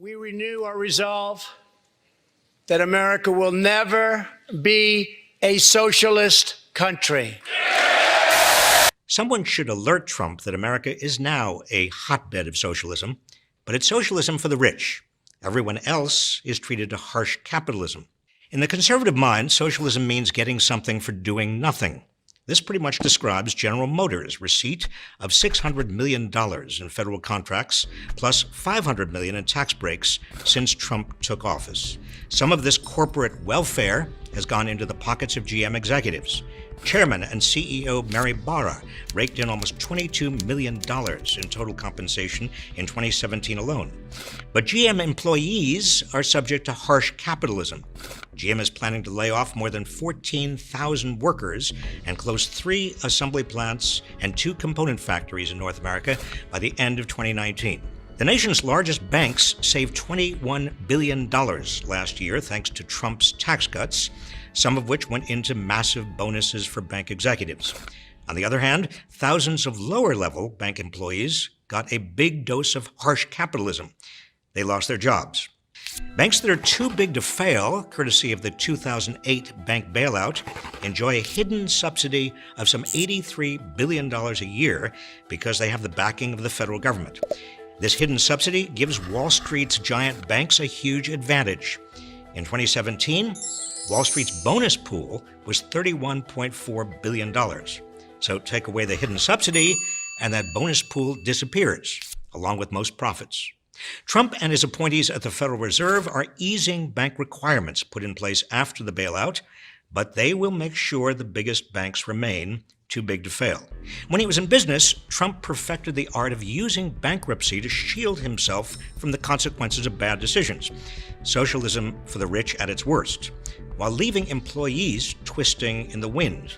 We renew our resolve that America will never be a socialist country. Someone should alert Trump that America is now a hotbed of socialism, but it's socialism for the rich. Everyone else is treated to harsh capitalism. In the conservative mind, socialism means getting something for doing nothing. This pretty much describes General Motors' receipt of $600 million in federal contracts, plus $500 million in tax breaks since Trump took office. Some of this corporate welfare has gone into the pockets of GM executives. Chairman and CEO Mary Barra raked in almost $22 million in total compensation in 2017 alone. But GM employees are subject to harsh capitalism. GM is planning to lay off more than 14,000 workers and close 3 assembly plants and 2 component factories in North America by the end of 2019. The nation's largest banks saved $21 billion last year thanks to Trump's tax cuts, some of which went into massive bonuses for bank executives. On the other hand, thousands of lower-level bank employees got a big dose of harsh capitalism. They lost their jobs. Banks that are too big to fail, courtesy of the 2008 bank bailout, enjoy a hidden subsidy of some $83 billion a year because they have the backing of the federal government. This hidden subsidy gives Wall Street's giant banks a huge advantage. In 2017, Wall Street's bonus pool was $31.4 billion. So take away the hidden subsidy, and that bonus pool disappears, along with most profits. Trump and his appointees at the Federal Reserve are easing bank requirements put in place after the bailout, but they will make sure the biggest banks remain too big to fail. When he was in business, Trump perfected the art of using bankruptcy to shield himself from the consequences of bad decisions. Socialism for the rich at its worst, while leaving employees twisting in the wind.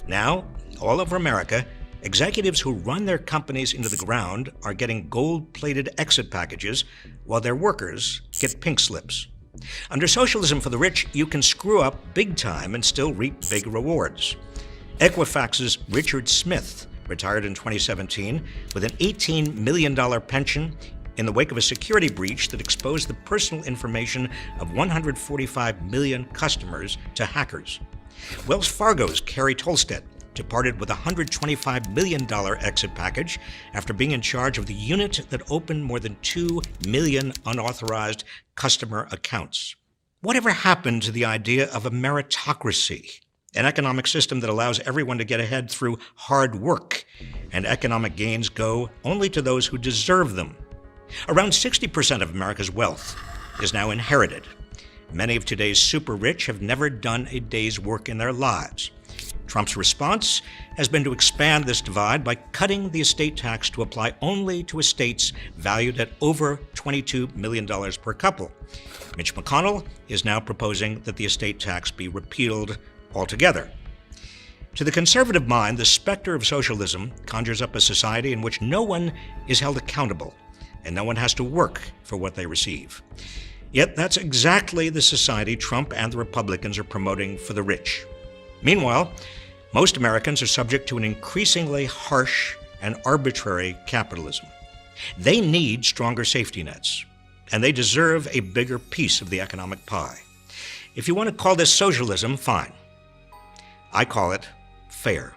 Now, all over America, executives who run their companies into the ground are getting gold-plated exit packages, while their workers get pink slips. Under socialism for the rich, you can screw up big time and still reap big rewards. Equifax's Richard Smith retired in 2017 with an $18 million pension in the wake of a security breach that exposed the personal information of 145 million customers to hackers. Wells Fargo's Carrie Tolstead departed with a $125 million exit package after being in charge of the unit that opened more than 2 million unauthorized customer accounts. Whatever happened to the idea of a meritocracy? An economic system that allows everyone to get ahead through hard work, and economic gains go only to those who deserve them. Around 60% of America's wealth is now inherited. Many of today's super rich have never done a day's work in their lives. Trump's response has been to expand this divide by cutting the estate tax to apply only to estates valued at over $22 million per couple. Mitch McConnell is now proposing that the estate tax be repealed altogether. To the conservative mind, the specter of socialism conjures up a society in which no one is held accountable and no one has to work for what they receive. Yet that's exactly the society Trump and the Republicans are promoting for the rich. Meanwhile, most Americans are subject to an increasingly harsh and arbitrary capitalism. They need stronger safety nets, and they deserve a bigger piece of the economic pie. If you want to call this socialism, fine. I call it fair.